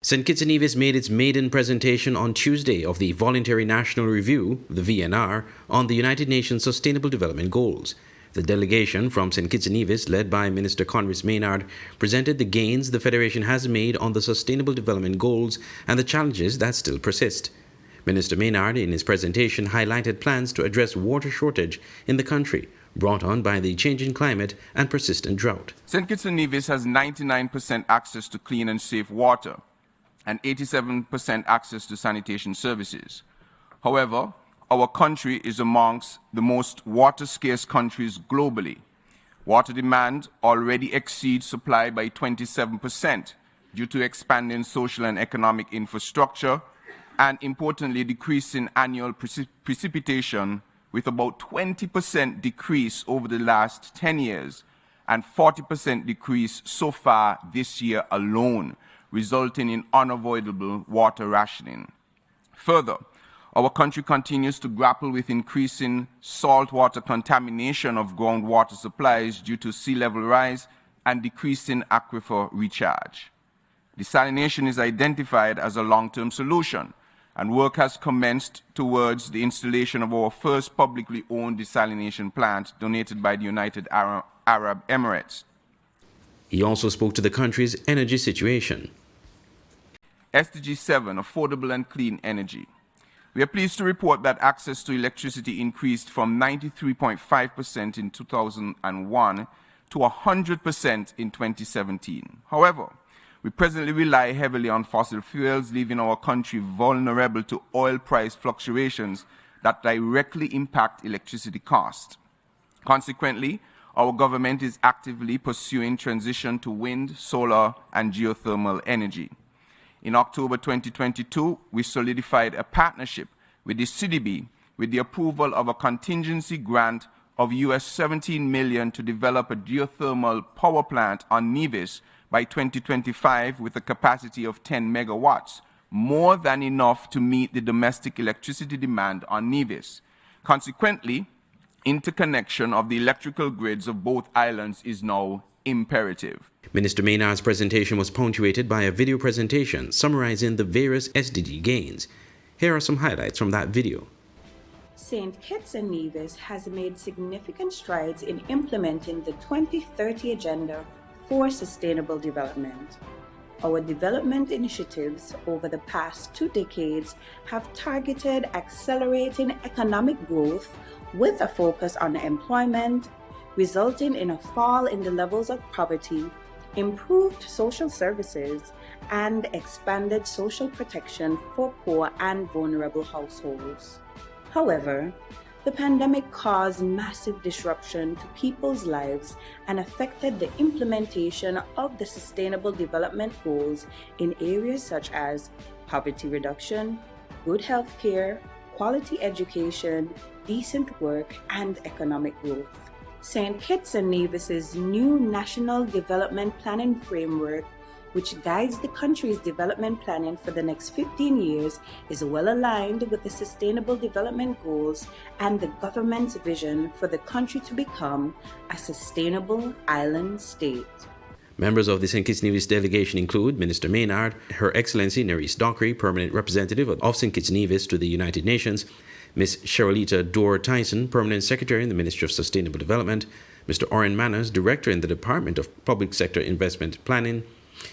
St. Kitts and Nevis made its maiden presentation on Tuesday of the Voluntary National Review, the VNR, on the United Nations Sustainable Development Goals. The delegation from St. Kitts and Nevis, led by Minister Konris Maynard, presented the gains the Federation has made on the Sustainable Development Goals and the challenges that still persist. Minister Maynard, in his presentation, highlighted plans to address water shortage in the country, brought on by the changing climate and persistent drought. St. Kitts and Nevis has 99% access to clean and safe water and 87% access to sanitation services. However, our country is amongst the most water-scarce countries globally. Water demand already exceeds supply by 27% due to expanding social and economic infrastructure and, importantly, decreasing annual precipitation with about 20% decrease over the last 10 years and 40% decrease so far this year alone, resulting in unavoidable water rationing. Further, our country continues to grapple with increasing saltwater contamination of groundwater supplies due to sea level rise and decreasing aquifer recharge. Desalination is identified as a long-term solution, and work has commenced towards the installation of our first publicly owned desalination plant donated by the United Arab Emirates. He also spoke to the country's energy situation. SDG 7, Affordable and Clean Energy. We are pleased to report that access to electricity increased from 93.5% in 2001 to 100% in 2017. However, we presently rely heavily on fossil fuels, leaving our country vulnerable to oil price fluctuations that directly impact electricity costs. Consequently, our government is actively pursuing transition to wind, solar, and geothermal energy. In October 2022, we solidified a partnership with the CDB with the approval of a contingency grant of US $17 million to develop a geothermal power plant on Nevis by 2025 with a capacity of 10 megawatts, more than enough to meet the domestic electricity demand on Nevis. Consequently, interconnection of the electrical grids of both islands is now imperative. Minister Maynard's presentation was punctuated by a video presentation summarizing the various SDG gains. Here are some highlights from that video. St. Kitts and Nevis has made significant strides in implementing the 2030 Agenda for Sustainable Development. Our development initiatives over the past 2 decades have targeted accelerating economic growth with a focus on employment, resulting in a fall in the levels of poverty, improved social services, and expanded social protection for poor and vulnerable households. However, the pandemic caused massive disruption to people's lives and affected the implementation of the Sustainable Development Goals in areas such as poverty reduction, good health care, quality education, decent work, and economic growth. St. Kitts and Nevis's new National Development Planning Framework, which guides the country's development planning for the next 15 years, is well aligned with the Sustainable Development Goals and the government's vision for the country to become a sustainable island state. Members of the St. Kitts and Nevis delegation include Minister Maynard, Her Excellency Nerys Dockery, Permanent Representative of St. Kitts and Nevis to the United Nations, Ms. Cherylita Dorr-Tyson, Permanent Secretary in the Ministry of Sustainable Development, Mr. Oren Manners, Director in the Department of Public Sector Investment Planning,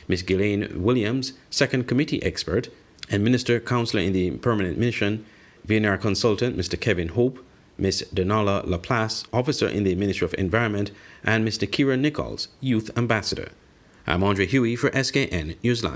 Ms. Ghislaine Williams, Second Committee Expert, and Minister Counselor in the Permanent Mission, VNR Consultant, Mr. Kevin Hope, Ms. Donala Laplace, Officer in the Ministry of Environment, and Mr. Kira Nichols, Youth Ambassador. I'm Andre Huey for SKN Newsline.